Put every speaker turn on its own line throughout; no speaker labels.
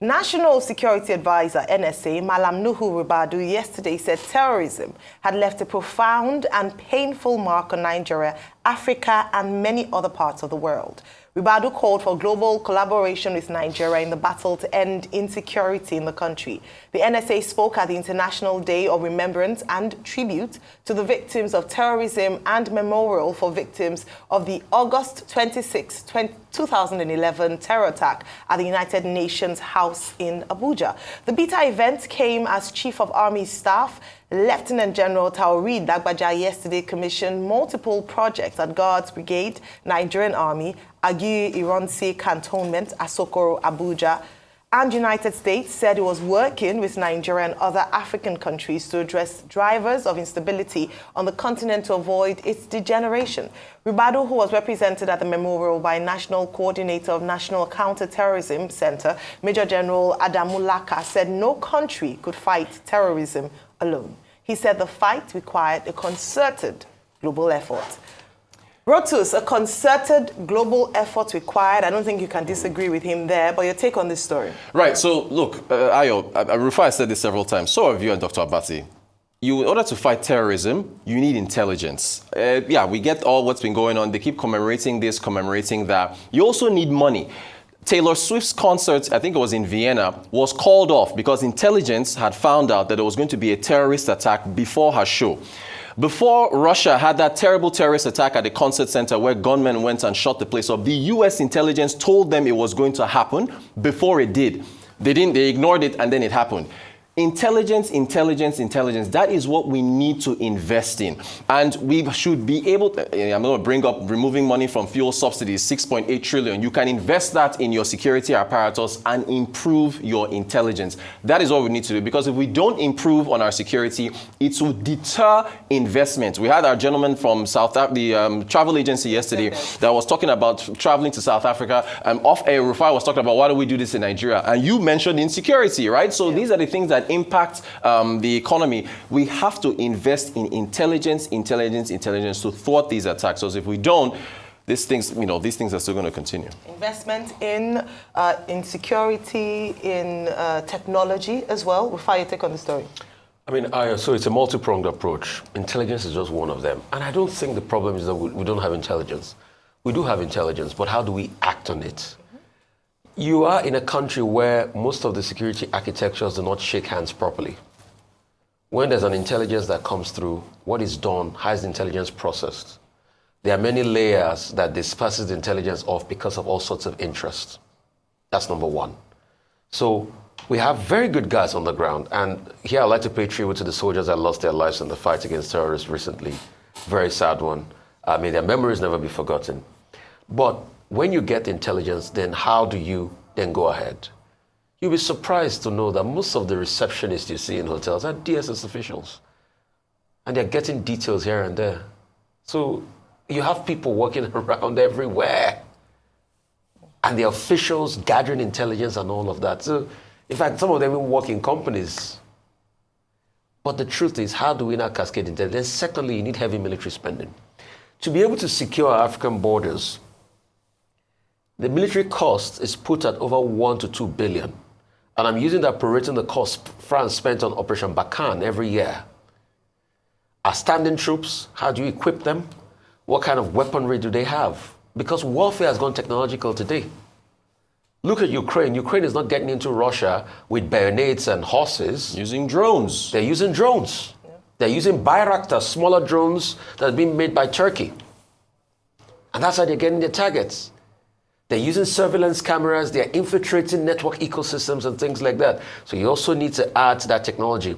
National Security Advisor, NSA, Malam Nuhu Ribadu, yesterday said terrorism had left a profound and painful mark on Nigeria, Africa, and many other parts of the world. Ribadu called for global collaboration with Nigeria in the battle to end insecurity in the country. The NSA spoke at the International Day of Remembrance and Tribute to the victims of terrorism and memorial for victims of the August 26, 2011 terror attack at the United Nations House in Abuja. The beta event came as Chief of Army Staff Lieutenant General Taoreed Dagbaja yesterday commissioned multiple projects at Guards Brigade, Nigerian Army, Aguiyi Ironsi Cantonment, Asokoro, Abuja, and United States said it was working with Nigeria and other African countries to address drivers of instability on the continent to avoid its degeneration. Ribadu, who was represented at the memorial by National Coordinator of National Counter-Terrorism Center, Major General Adamulaka, said no country could fight terrorism alone. He said the fight required a concerted global effort. Rotus, a concerted global effort required. I don't think you can disagree with him there, but your take on this story.
Right, so look, Ayo, I said this several times, so have you and Dr. Abati. In order to fight terrorism, you need intelligence. Yeah, we get all what's been going on. They keep commemorating this, commemorating that. You also need money. Taylor Swift's concert, I think it was in Vienna, was called off because intelligence had found out that there was going to be a terrorist attack before her show. Before Russia had that terrible terrorist attack at the concert center where gunmen went and shot the place up, the US intelligence told them it was going to happen before it did. They ignored it, and then it happened. Intelligence, intelligence, intelligence. That is what we need to invest in. And we should be able to, I'm going to bring up removing money from fuel subsidies, 6.8 trillion. You can invest that in your security apparatus and improve your intelligence. That is what we need to do, because if we don't improve on our security, it will deter investment. We had our gentleman from the travel agency yesterday that was talking about traveling to South Africa. Off air, Rufai was talking about why do we do this in Nigeria? And you mentioned insecurity, right? So these are the things that impact the economy. We have to invest in intelligence to thwart these attacks. So if we don't, these things are still going to continue. Investment in
security, in technology as well. Rufai, your take on the story.
I mean, so it's a multi-pronged approach. Intelligence is just one of them. And I don't think the problem is that we don't have intelligence. We do have intelligence, but how do we act on it? You are in a country where most of the security architectures do not shake hands properly. When there's an intelligence that comes through, what is done, how is the intelligence processed? There are many layers that disperses the intelligence off because of all sorts of interests. That's number one. So we have very good guys on the ground. And here I'd like to pay tribute to the soldiers that lost their lives in the fight against terrorists recently. Very sad one. I mean, their memories never be forgotten. But when you get intelligence, then how do you then go ahead? You'll be surprised to know that most of the receptionists you see in hotels are DSS officials. And they're getting details here and there. So you have people working around everywhere. And the officials gathering intelligence and all of that. So, in fact, some of them even work in companies. But the truth is, how do we now cascade intelligence? Secondly, you need heavy military spending. To be able to secure our African borders, the military cost is put at over 1 to 2 billion. And I'm using that prorating the cost France spent on Operation Barkhane every year. Our standing troops, how do you equip them? What kind of weaponry do they have? Because warfare has gone technological today. Look at Ukraine. Ukraine is not getting into Russia with bayonets and horses.
Using drones.
They're using drones. Yeah. They're using Bayraktar, smaller drones that have been made by Turkey. And that's how they're getting their targets. They're using surveillance cameras, they're infiltrating network ecosystems and things like that. So you also need to add to that technology.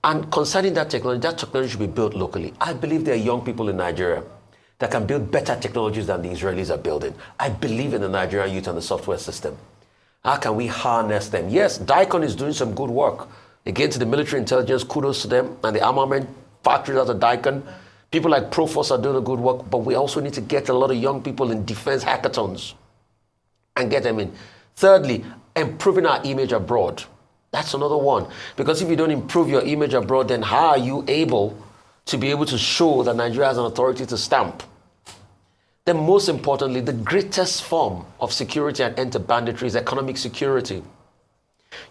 And concerning that technology should be built locally. I believe there are young people in Nigeria that can build better technologies than the Israelis are building. I believe in the Nigerian youth and the software system. How can we harness them? Yes, DICON is doing some good work. Again, to the military intelligence, kudos to them, and the armament factories at the DICON. People like Proforce are doing a good work, but we also need to get a lot of young people in defense hackathons and get them in. Thirdly, improving our image abroad. That's another one. Because if you don't improve your image abroad, then how are you able to be able to show that Nigeria has an authority to stamp? Then most importantly, the greatest form of security and end to banditry is economic security.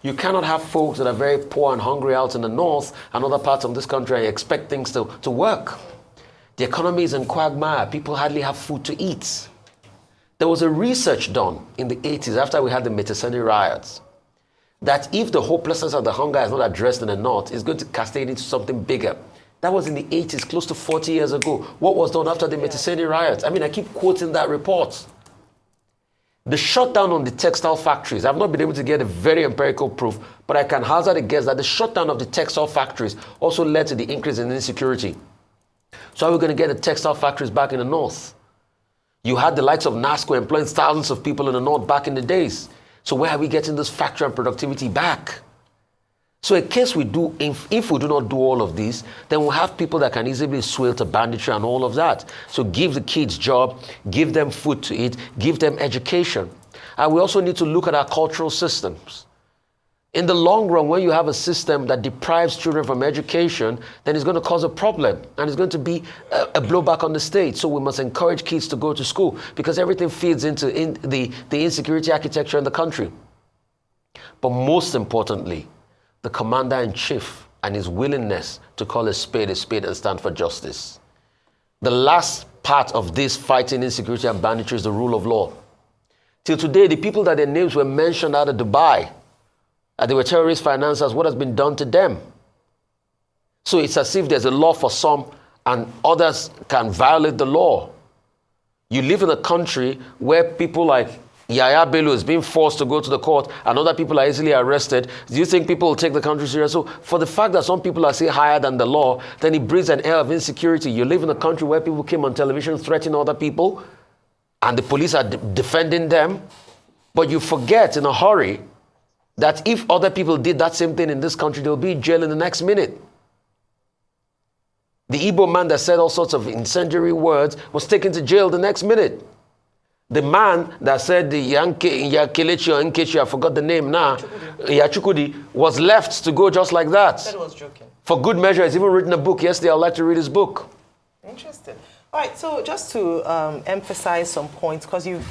You cannot have folks that are very poor and hungry out in the north and other parts of this country and expect things to work. The economy is in quagmire. People hardly have food to eat. There was a research done in the 80s after we had the Metisani riots that if the hopelessness of the hunger is not addressed in the north, it's going to cascade into something bigger. That was in the 80s, close to 40 years ago. What was done after the Metisani riots? I mean, I keep quoting that report. The shutdown on the textile factories, I've not been able to get a very empirical proof, but I can hazard a guess that the shutdown of the textile factories also led to the increase in insecurity. So how are we going to get the textile factories back in the north? You had the likes of NASCO employing thousands of people in the north back in the days. So where are we getting this factory and productivity back? So in case we do, if we do not do all of this, then we'll have people that can easily sway to banditry and all of that. So give the kids job, give them food to eat, give them education. And we also need to look at our cultural systems. In the long run, when you have a system that deprives children from education, then it's going to cause a problem and it's going to be a blowback on the state. So we must encourage kids to go to school because everything feeds into the insecurity architecture in the country. But most importantly, the commander-in-chief and his willingness to call a spade and stand for justice. The last part of this fighting insecurity and banditry is the rule of law. Till today, the people that their names were mentioned out of Dubai, they were terrorist financiers, what has been done to them? So it's as if there's a law for some and others can violate the law. You live in a country where people like Yahya Bello is being forced to go to the court and other people are easily arrested. Do you think people will take the country seriously? So for the fact that some people are say higher than the law, then it breeds an air of insecurity. You live in a country where people came on television threatening other people and the police are defending them. But you forget in a hurry that if other people did that same thing in this country, they'll be in jail in the next minute. The Igbo man that said all sorts of incendiary words was taken to jail the next minute. The man that said the Kelechi or Nkechi, I forgot the name now, Chukudi, was left to go just like that.
That was joking.
For good measure, he's even written a book. Yesterday, I'd like to read his book.
Interesting. All right, so just to emphasize some points, because you've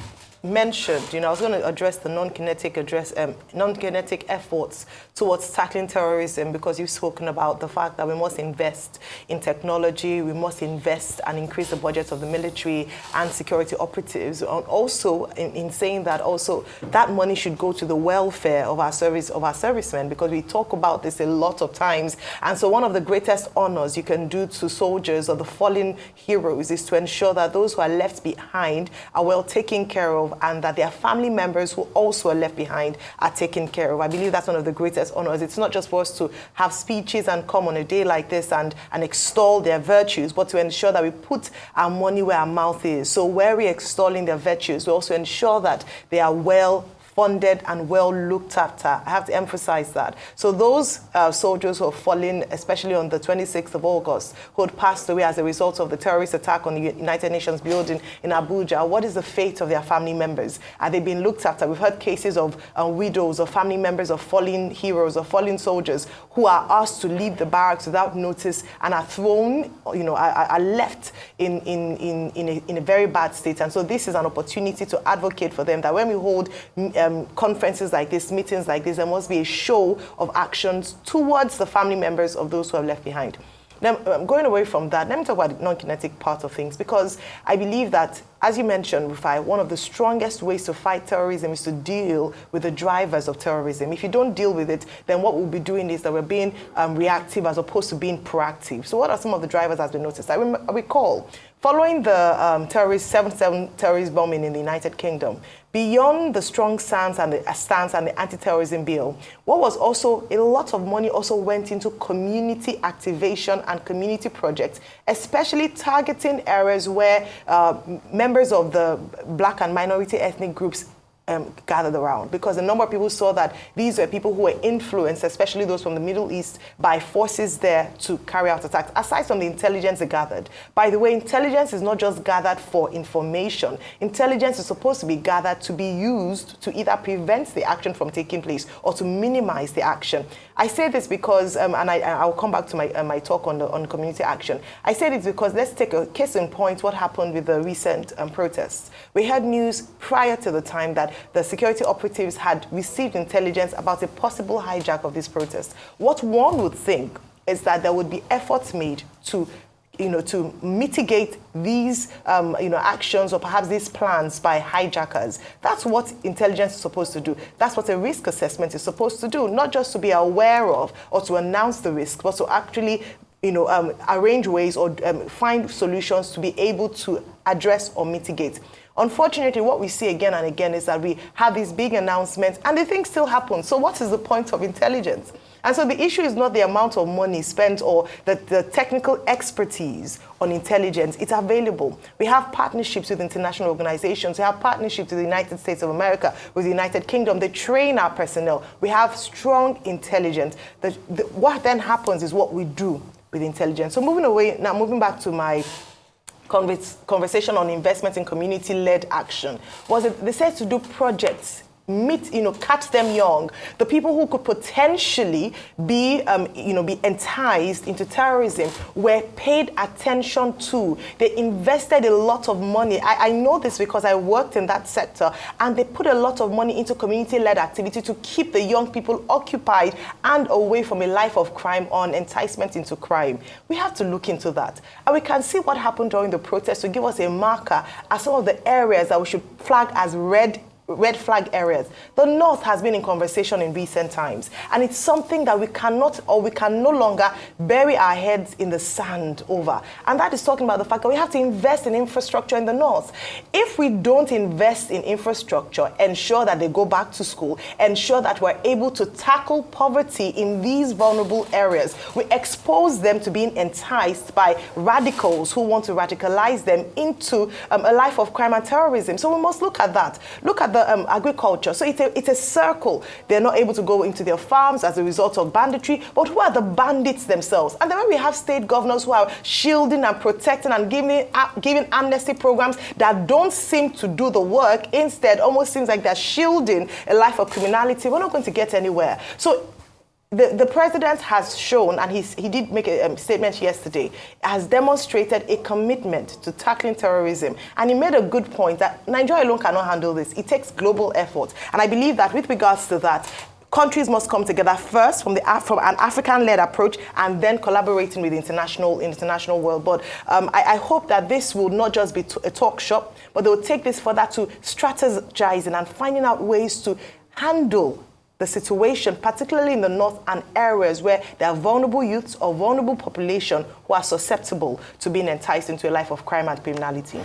mentioned, I was going to address the non-kinetic efforts towards tackling terrorism, because you've spoken about the fact that we must invest in technology, we must invest and increase the budgets of the military and security operatives. And also, in saying that, also that money should go to the welfare of our servicemen, because we talk about this a lot of times. And so one of the greatest honors you can do to soldiers or the fallen heroes is to ensure that those who are left behind are well taken care of, and that their family members who also are left behind are taken care of. I believe that's one of the greatest honors. It's not just for us to have speeches and come on a day like this and extol their virtues, but to ensure that we put our money where our mouth is. So where we're extolling their virtues, we also ensure that they are well funded and well looked after. I have to emphasize that. So those soldiers who have fallen, especially on the 26th of August, who had passed away as a result of the terrorist attack on the United Nations building in Abuja, what is the fate of their family members? Are they being looked after? We've heard cases of widows or family members of fallen heroes or fallen soldiers who are asked to leave the barracks without notice and are thrown, are left in a very bad state. And so this is an opportunity to advocate for them, that when we hold conferences like this, meetings like this, there must be a show of actions towards the family members of those who are left behind. Now, going away from that, let me talk about the non-kinetic part of things, because I believe that, as you mentioned, Rufai, one of the strongest ways to fight terrorism is to deal with the drivers of terrorism. If you don't deal with it, then what we'll be doing is that we're being reactive as opposed to being proactive. So what are some of the drivers as we noticed? I recall, following the 7/7 terrorist bombing in the United Kingdom, beyond the strong stance and the anti-terrorism bill, what was also a lot of money also went into community activation and community projects, especially targeting areas where members of the Black and minority ethnic groups gathered around, because a number of people saw that these were people who were influenced, especially those from the Middle East, by forces there to carry out attacks, aside from the intelligence they gathered. By the way, intelligence is not just gathered for information. Intelligence is supposed to be gathered to be used to either prevent the action from taking place or to minimize the action. I say this because, and I'll come back to my talk on community action. I say this because let's take a case in point, what happened with the recent protests. We had news prior to the time that the security operatives had received intelligence about a possible hijack of this protest. What one would think is that there would be efforts made to mitigate these, actions or perhaps these plans by hijackers. That's what intelligence is supposed to do. That's what a risk assessment is supposed to do, not just to be aware of or to announce the risk, but to actually arrange ways or find solutions to be able to address or mitigate. Unfortunately, what we see again and again is that we have these big announcements and the things still happen. So what is the point of intelligence? And so the issue is not the amount of money spent or the technical expertise on intelligence. It's available. We have partnerships with international organizations. We have partnerships with the United States of America, with the United Kingdom. They train our personnel. We have strong intelligence. What then happens is what we do with intelligence. So moving back to my conversation on investment in community-led action, they said to do projects, catch them young. The people who could potentially be enticed into terrorism were paid attention to. They invested a lot of money. I know this because I worked in that sector, and they put a lot of money into community-led activity to keep the young people occupied and away from a life of crime or enticement into crime. We have to look into that. And we can see what happened during the protest to give us a marker as some of the areas that we should flag as red flag areas. The North has been in conversation in recent times, and it's something that we can no longer bury our heads in the sand over. And that is talking about the fact that we have to invest in infrastructure in the North. If we don't invest in infrastructure, ensure that they go back to school, ensure that we're able to tackle poverty in these vulnerable areas, we expose them to being enticed by radicals who want to radicalize them into a life of crime and terrorism. So we must look at that. Look at the agriculture. So it's a circle. They're not able to go into their farms as a result of banditry, but who are the bandits themselves? And then when we have state governors who are shielding and protecting and giving amnesty programs that don't seem to do the work, instead almost seems like they're shielding a life of criminality, we're not going to get anywhere. So the president has shown, and he did make a statement yesterday, has demonstrated a commitment to tackling terrorism. And he made a good point that Nigeria alone cannot handle this. It takes global effort. And I believe that with regards to that, countries must come together first from an African-led approach and then collaborating with the international world. But I hope that this will not just be a talk shop, but they will take this further to strategizing and finding out ways to handle the situation, particularly in the North and areas where there are vulnerable youths or vulnerable population who are susceptible to being enticed into a life of crime and criminality.